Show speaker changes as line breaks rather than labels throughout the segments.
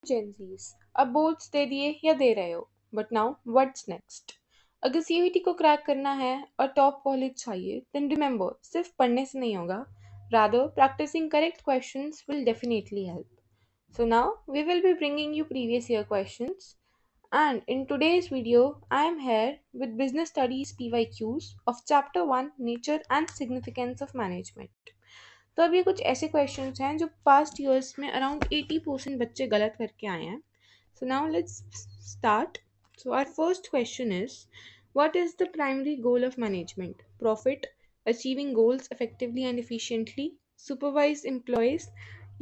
Gen Zs अब boards दे दिए या दे रहे हो, बट नाउ व्हाट्स नेक्स्ट? अगर सीयूईटी को क्रैक करना है और टॉप कॉलेज चाहिए, देन रिमेंबर सिर्फ पढ़ने से नहीं होगा, rather practicing correct questions will definitely help. So now we will be bringing you previous year questions, and in today's video I am here with business studies PYQs of chapter 1 nature and significance of management. तो अब ये कुछ ऐसे questions हैं जो past years में around 80% बच्चे गलत करके आए हैं. So now let's start. So our first question is, what is the primary goal of management? Profit, achieving goals effectively and efficiently, supervise employees,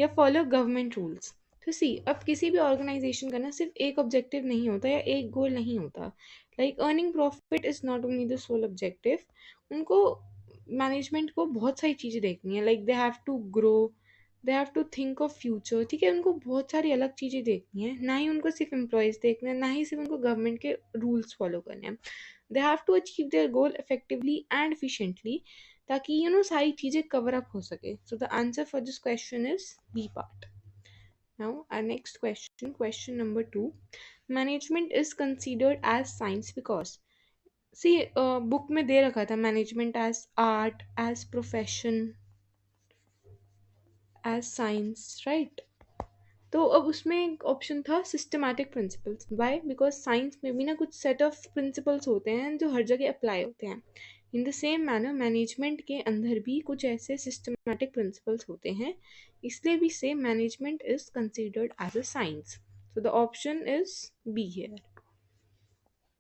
या फॉलो गवर्नमेंट रूल्स? तो सी, अब किसी भी ऑर्गेनाइजेशन का ना सिर्फ एक ऑब्जेक्टिव नहीं होता या एक गोल नहीं होता. Like earning profit is not only the sole objective. उनको मैनेजमेंट को बहुत सारी चीज़ें देखनी है. Like they have to grow, they have to think of future. ठीक है, उनको बहुत सारी अलग चीज़ें देखनी है. ना ही उनको सिर्फ एम्प्लॉयज़ देखना है, ना ही सिर्फ उनको गवर्नमेंट के रूल्स फॉलो करने हैं. They have to achieve their goal effectively and efficiently, ताकि सारी चीज़ें कवर अप हो सके. So the answer for this question is B part. Now our next question, question number 2. Management is considered as science because, see, book में दे रखा था management as art, as profession, as science, right? तो अब उसमें एक option था systematic principles. Why? Because science में भी ना कुछ सेट ऑफ प्रिंसिपल्स होते हैं जो हर जगह अप्लाई होते हैं. In the same manner management के अंदर भी कुछ ऐसे सिस्टमैटिक प्रिंसिपल्स होते हैं, इसलिए भी same management is considered as a science. So the option is B here.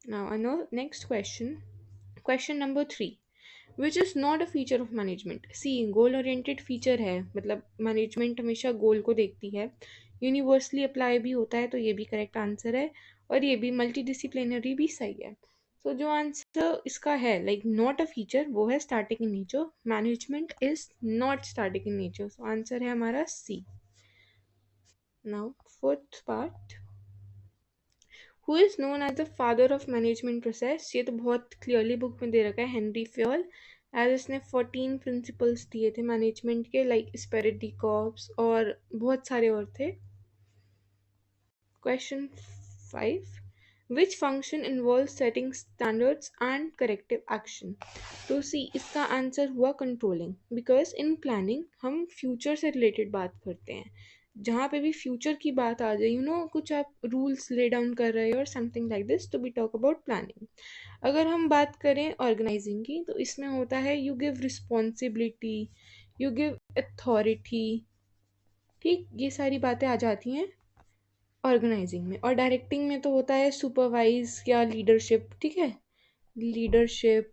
Now I know next question. Question number 3. Which is not a feature of management? See, goal oriented feature है, मतलब management हमेशा गोल को देखती है. Universally apply भी होता है, तो ये भी करेक्ट आंसर है. और ये भी मल्टी डिसिप्लिनरी भी सही है. तो जो आंसर इसका है लाइक नॉट अ फीचर, वो है static in nature. Management is not static in nature. So answer है हमारा C. Now fourth part. Who is known as the father of management process? ये तो बहुत क्लियरली बुक में दे रखा है, हेनरी फ्योल. एज इसने 14 प्रिंसिपल्स दिए थे मैनेजमेंट के, लाइक स्पिरिट डी कॉर्प्स और बहुत सारे और थे. Question 5. Which function involve setting standards and corrective action? तो सी, इसका आंसर हुआ कंट्रोलिंग. बिकॉज इन प्लानिंग हम फ्यूचर से रिलेटेड बात करते हैं. जहाँ पे भी फ्यूचर की बात आ जाए, कुछ आप रूल्स ले डाउन कर रहे हो और समथिंग लाइक दिस, तो वी टॉक अबाउट प्लानिंग. अगर हम बात करें ऑर्गेनाइजिंग की, तो इसमें होता है you give responsibility, you give authority. ठीक, ये सारी बातें आ जाती हैं ऑर्गेनाइजिंग में. और डायरेक्टिंग में तो होता है सुपरवाइज या लीडरशिप. ठीक है, लीडरशिप,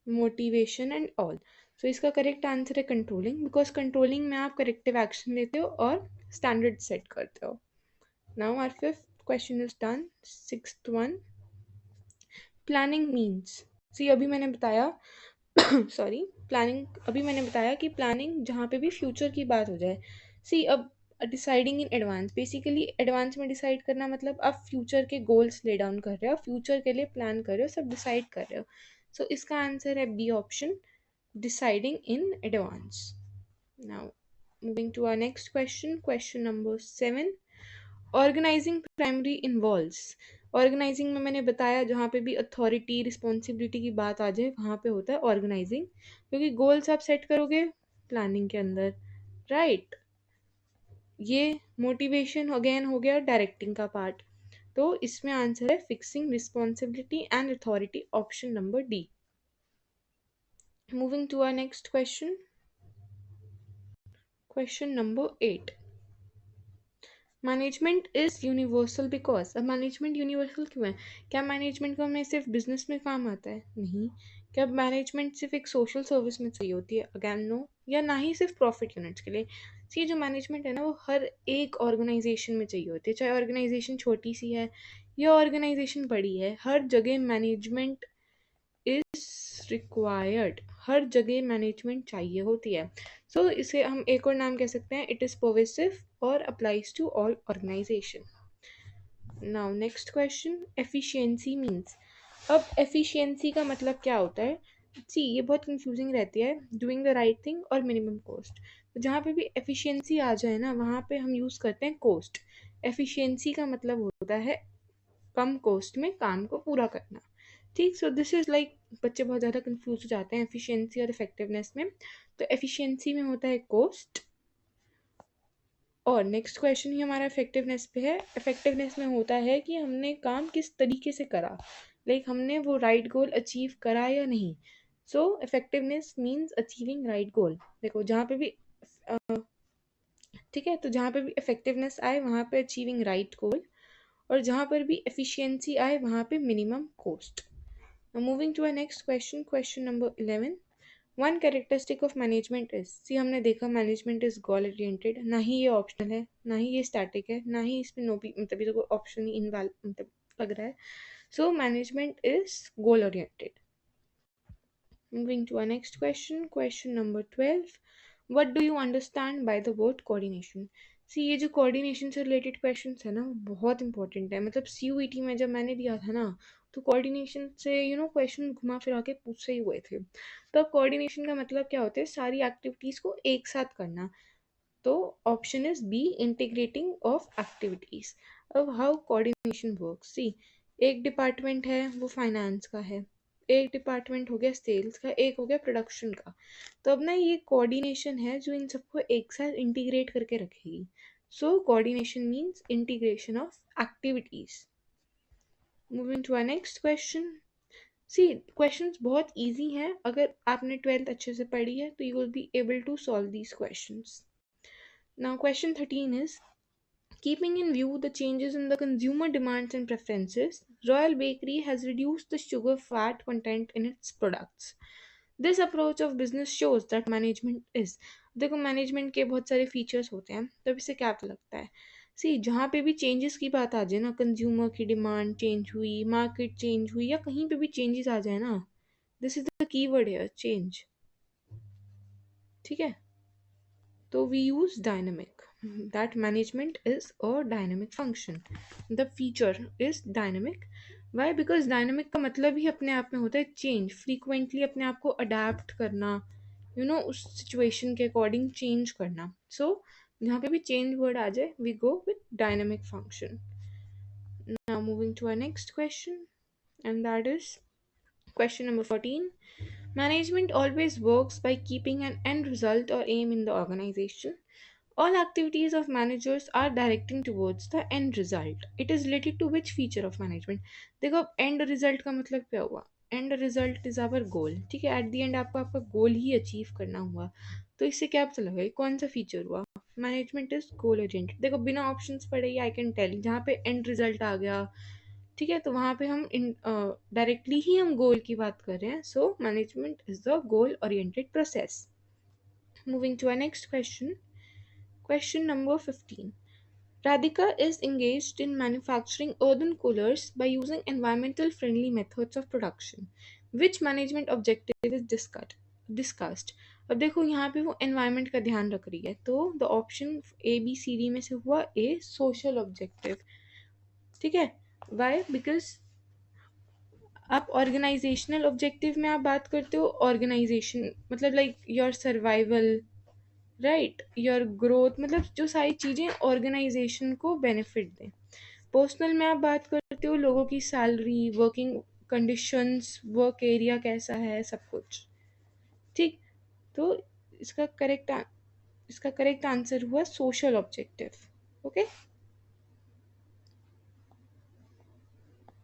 मोटिवेशन एंड ऑल. सो इसका करेक्ट आंसर है कंट्रोलिंग. बिकॉज कंट्रोलिंग में आप करेक्टिव एक्शन लेते हो और स्टैंडर्ड सेट करते हो. Now our fifth question is done. Sixth one. Planning means, see अभी मैंने बताया सॉरी, प्लानिंग अभी मैंने बताया कि प्लानिंग जहाँ पे भी फ्यूचर की बात हो जाए. सी, अब deciding in advance, basically advance में डिसाइड करना मतलब आप फ्यूचर के गोल्स ले डाउन कर रहे हो, फ्यूचर के लिए प्लान कर रहे हो, सब डिसाइड कर रहे हो. सो इसका आंसर है B option, deciding in advance. Now moving to our next question, question number 7. Organizing primary involves. Organizing में मैंने बताया जहाँ पे भी अथॉरिटी, रिस्पॉन्सिबिलिटी की बात आ जाए, वहाँ पे होता है ऑर्गेनाइजिंग. क्योंकि गोल्स आप सेट करोगे प्लानिंग के अंदर, राइट? ये मोटिवेशन अगेन हो गया डायरेक्टिंग का पार्ट. तो इसमें आंसर है fixing responsibility and authority, option number D. Moving to our next question, question number 8. Management is universal because. अब मैनेजमेंट यूनिवर्सल क्यों है? क्या मैनेजमेंट को हमें सिर्फ बिजनेस में काम आता है? नहीं. क्या मैनेजमेंट सिर्फ एक सोशल सर्विस में चाहिए होती है? Again no. या ना ही सिर्फ प्रॉफिट यूनिट्स के लिए. सी, जो मैनेजमेंट है ना, वो हर एक ऑर्गेनाइजेशन में चाहिए होती है, चाहे ऑर्गेनाइजेशन छोटी सी है या ऑर्गेनाइजेशन बड़ी है, हर जगह मैनेजमेंट इज रिक्वायर्ड. हर जगह मैनेजमेंट चाहिए होती है. सो इसे हम एक और नाम कह सकते हैं, इट इज़ पर्वेसिव और applies to all organization. Now next question, efficiency means. अब एफिशिएंसी का मतलब क्या होता है? सी, ये बहुत कंफ्यूजिंग रहती है, डूइंग द राइट थिंग और मिनिमम कॉस्ट. तो जहाँ पे भी एफिशिएंसी आ जाए ना, वहाँ पे हम यूज़ करते हैं कोस्ट. एफिशिएंसी का मतलब होता है कम कॉस्ट में काम को पूरा करना। ठीक, सो दिस इज लाइक बच्चे बहुत ज़्यादा कंफ्यूज हो जाते हैं एफिशिएंसी और इफेक्टिवनेस में। तो एफिशिएंसी में होता है कॉस्ट, और नेक्स्ट क्वेश्चन ही हमारा इफेक्टिवनेस पे है। इफेक्टिवनेस में होता है कि हमने काम किस तरीके से करा, लाइक हमने वो राइट गोल अचीव करा या नहीं। So effectiveness means achieving right goal. देखो जहाँ पे भी ठीक है, तो जहाँ पे भी इफेक्टिवनेस आए वहाँ पे अचीविंग राइट गोल, और जहाँ पर भी एफिशिएंसी आए वहाँ पे minimum cost. Moving to a next question, question number 11। One characteristic of management is, see हमने देखा मैनेजमेंट इज गोल ओरिएंटेड, ना ही ये ऑप्शनल है, ना ही ये स्टैटिक है, ना ही इसमें नो भी मतलब ये तो कोई ऑप्शन ही इनवैल मतलब लग रहा है। सो management is goal oriented. Moving to our next question, question number 12. What do you understand by the word coordination? सी ये जो कोऑर्डिनेशन से रिलेटेड क्वेश्चन है ना वो बहुत इंपॉर्टेंट है। मतलब सीयूईटी में जब मैंने दिया था ना तो कोऑर्डिनेशन से क्वेश्चन घुमा फिरा के पूछे ही हुए थे। तो अब कोऑर्डिनेशन का मतलब क्या होता है, सारी एक्टिविटीज़ को एक साथ करना। तो option is B, integrating of activities. अब हाउ कोऑर्डिनेशन वर्क, सी एक डिपार्टमेंट है वो फाइनेंस का है, एक डिपार्टमेंट हो गया सेल्स का, एक हो गया प्रोडक्शन का। तो अब ना ये कोऑर्डिनेशन है जो इन सबको एक साथ इंटीग्रेट करके रखेगी। So coordination means integration of activities. Moving to our next question. See questions बहुत इजी हैं, अगर आपने 12th अच्छे से पढ़ी है तो you will be able to solve these questions. Now, question 13 is, keeping in view the changes in the consumer demands and preferences, Royal Bakery has reduced the sugar fat content in its products. This approach of business shows that management is, देखो management के बहुत सारे features होते हैं, तब इससे क्या लगता है, सी जहाँ पे भी चेंजेस की बात आ जाए ना, कंज्यूमर की डिमांड चेंज हुई, मार्केट चेंज हुई, या कहीं पे भी चेंजेस आ जाए ना, this is the keyword here, change. ठीक है, तो we use dynamic, that management is a dynamic function, the feature is dynamic. Why? Because dynamic का मतलब ही अपने आप में होता है चेंज, फ्रीक्वेंटली अपने आप को अडेप्ट करना, उस सिचुएशन के अकॉर्डिंग चेंज करना। सो जहाँ पे भी चेंज वर्ड आ जाए we go with dynamic function. Now moving to our next question, and that is question number 14. Management always works by keeping an end result or aim in the organization. All activities of managers are directing towards the end result. It is related to which feature of management? देखो अब end result का मतलब क्या हुआ, end result is our goal। ठीक है, at the end आपको आपका goal ही achieve करना हुआ। तो इससे क्या पता लगा कौन सा फीचर हुआ, मैनेजमेंट इज गोल ओरिएंटेड। देखो बिना ऑप्शंस पढ़े ही आई कैन टेल, जहाँ पे एंड रिजल्ट आ गया, ठीक है, तो वहाँ पे हम डायरेक्टली ही हम गोल की बात कर रहे हैं। So management is the goal oriented process. Moving to our next question, question number 15. Radhika is engaged in manufacturing earthen coolers by using environmental friendly methods of production. Which management objective is discussed? अब देखो यहाँ पे वो environment का ध्यान रख रही है, तो the option A B C D में से हुआ A, social objective। ठीक है, why? Because आप ऑर्गेनाइजेशनल ऑब्जेक्टिव में आप बात करते हो, ऑर्गेनाइजेशन मतलब like your survival, right, your growth, मतलब जो सारी चीज़ें ऑर्गेनाइजेशन को बेनिफिट दें। पर्सनल में आप बात करते हो लोगों की salary, working conditions, work area कैसा है, सब कुछ। ठीक, तो इसका करेक्ट आंसर हुआ social objective. Okay,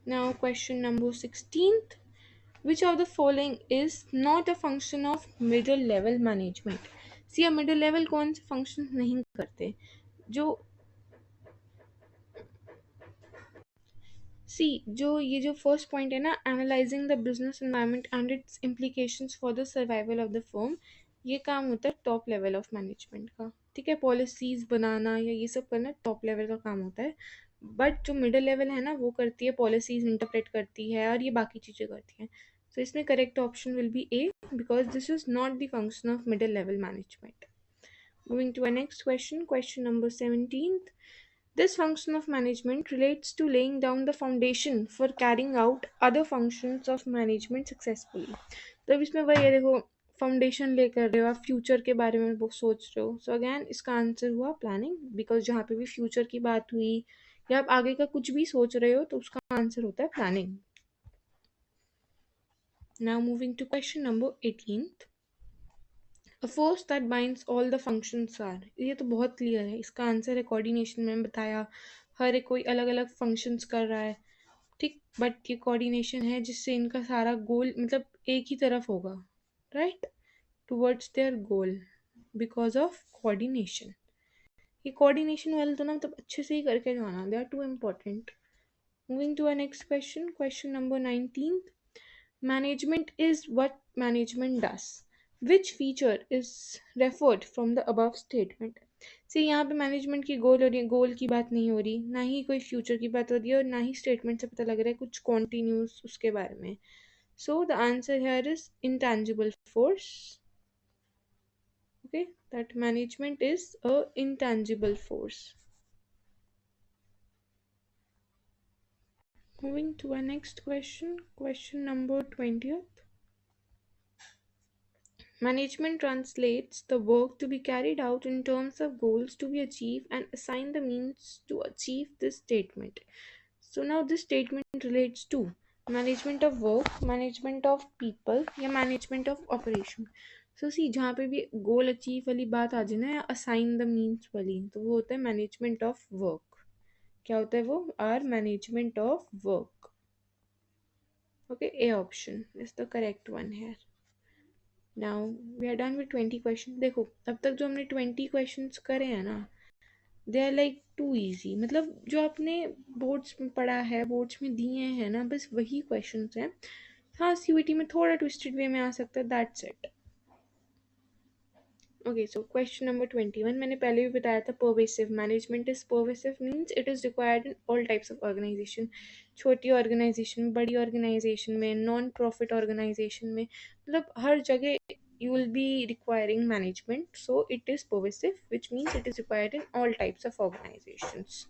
now question number 16. Which of the following is not a function of middle level management? See middle level कौन से फंक्शन नहीं करते, जो सी जो ये जो फर्स्ट पॉइंट है ना, analysing the business environment and it's implications for the survival of the firm, ये काम होता है टॉप लेवल ऑफ मैनेजमेंट का। ठीक है, पॉलिसीज बनाना या ये सब करना टॉप लेवल का काम होता है, बट जो मिडिल लेवल है ना वो करती है पॉलिसीज इंटरप्रेट करती है और ये बाकी चीज़ें करती हैं। तो इसमें correct option will be A, because this is not the function of middle level management. Moving to our next question, question number 17. This function of management relates to laying down the foundation for carrying out other functions of management successfully. तो अब इसमें वही है, देखो foundation लेकर रहे हो, आप फ्यूचर के बारे में वो सोच रहे हो। सो अगेन इसका आंसर हुआ प्लानिंग, बिकॉज जहाँ पे भी फ्यूचर की बात हुई या आप आगे का कुछ भी सोच रहे हो तो उसका आंसर होता है planning. Now moving to question number 18th। A force that binds all the functions are, ये तो बहुत क्लियर है, इसका आंसर है कोऑर्डिनेशन। मैंने बताया हर एक कोई अलग अलग फंक्शंस कर रहा है, ठीक, बट ये कोऑर्डिनेशन है जिससे इनका सारा गोल मतलब एक ही तरफ होगा, right, towards their goal because of coordination. ये कोऑर्डिनेशन वाले तो ना मतलब अच्छे से ही करके जाना, they are too important. Moving to our next question, question number 19। Management is what management does. Which feature is referred from the above statement? See, यहाँ पे मैनेजमेंट की गोल हो रही है, गोल की बात नहीं हो रही, ना ही कोई फ्यूचर की बात हो रही है, और ना ही स्टेटमेंट से पता लग रहा है कुछ कॉन्टिन्यूस उसके बारे में। सो the answer here is intangible force. Okay, that management is a intangible force. Moving to our next question, question number 20th. Management translates the work to be carried out in terms of goals to be achieved and assign the means to achieve this statement. So now this statement relates to management of work, management of people या management of operation. So see, जहाँ पे भी goal achieve वाली बात आ जाए ना, या assign the means वाली, तो वो होता है management of work. क्या होता है वो? Our management of work. Okay, A option is the correct one here. Now we are done with 20 question. देखो अब तक जो हमने 20 क्वेश्चंस करे हैं ना, they are like too easy, मतलब जो आपने बोर्ड्स में पढ़ा है, बोर्ड्स में दिए हैं ना, बस वही क्वेश्चंस हैं। हाँ, सीयूईटी में थोड़ा ट्विस्टेड वे में आ सकता है, that's it. Okay, so question number 21 मैंने पहले भी बताया था, pervasive management is pervasive means it is required in all types of organization, छोटी ऑर्गेनाइजेशन, बड़ी ऑर्गेनाइजेशन में, नॉन प्रॉफिट ऑर्गेनाइजेशन में, मतलब हर जगह you will be requiring management, so it is pervasive, which means it is required in all types of organizations.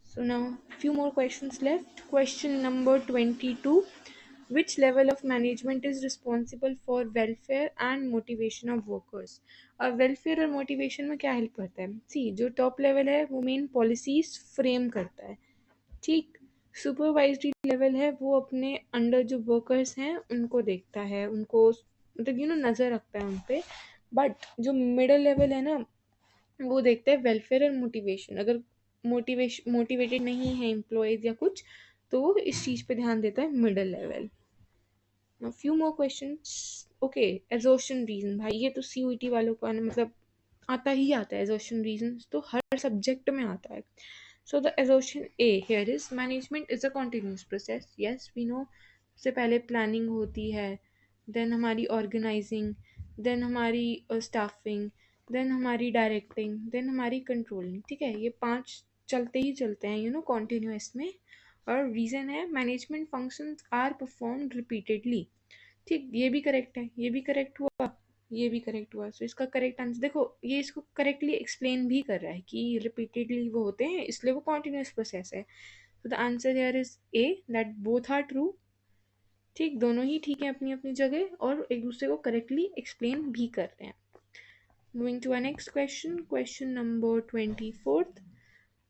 So now few more questions left. Question number 22. Which level of management is responsible for welfare and motivation of workers? अब welfare और motivation में क्या help करता है? See, जो top level है वो main policies frame करता है, ठीक। सुपरवाइजरी लेवल है वो अपने अंडर जो वर्कर्स हैं उनको देखता है, उनको मतलब नज़र रखता है उन पे। बट जो मिडल लेवल है ना, वो देखता है वेलफेयर और मोटिवेशन। अगर मोटिवेटेड नहीं है एम्प्लॉयज या कुछ, तो वो इस चीज़ पे ध्यान देता है middle level. Few more questions. Okay, assertion reason, भाई ये तो सीयूईटी वालों का मतलब आता ही आता है, एजोशन रीजन तो हर सब्जेक्ट में आता है। So the assertion A here is management is a continuous process. Yes, we know. सबसे पहले planning होती है, then हमारी organizing, then हमारी staffing, then हमारी directing, then हमारी controlling, ठीक है, ये 5 चलते ही चलते हैं continuous में। और reason है management functions are performed repeatedly, ठीक, ये भी करेक्ट है, ये भी करेक्ट हुआ, ये भी करेक्ट हुआ। सो इसका करेक्ट आंसर देखो, ये इसको करेक्टली एक्सप्लेन भी कर रहा है कि रिपीटेडली वो होते हैं इसलिए वो कॉन्टिन्यूस प्रोसेस है। तो the answer here is A, that both are true, ठीक, दोनों ही ठीक है अपनी अपनी जगह और एक दूसरे को करेक्टली एक्सप्लेन भी कर रहे हैं। Moving to our next question, question number 24th।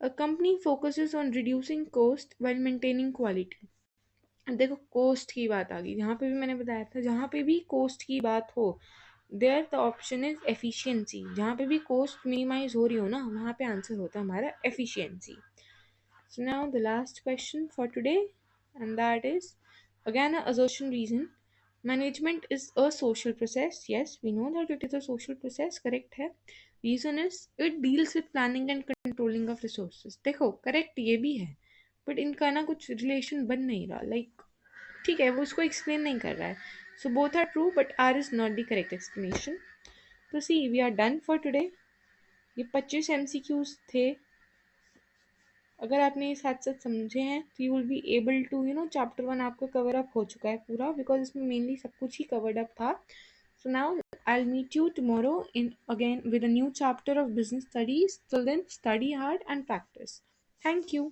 A company focuses on reducing cost while maintaining quality. देखो कोस्ट की बात आ गई, जहाँ पे भी मैंने बताया था, जहाँ पे भी कोस्ट की बात हो there the option is efficiency. जहाँ पे भी कोस्ट मिनिमाइज हो रही हो ना, वहाँ पे आंसर होता है हमारा efficiency. So now the last question for today and that is again a assertion reason. Management is a social process. Yes, we know that it is a social process. Correct है. Reason is it deals with planning and controlling of resources. देखो correct ये भी है, but इनका ना कुछ relation बन नहीं रहा, लाइक ठीक है वो उसको एक्सप्लेन नहीं कर रहा है। So both are true but R is not the correct explanation. तो see we are done for today. ये 25 MCQs थे, अगर आपने ये साथ साथ समझे हैं तो you will be able to chapter 1 आपका कवर अप हो चुका है पूरा, बिकॉज इसमें मेनली सब कुछ ही कवर्ड अप था। So now I'll meet you tomorrow in again with a new chapter of business studies. Till then, study hard and practice. Thank you.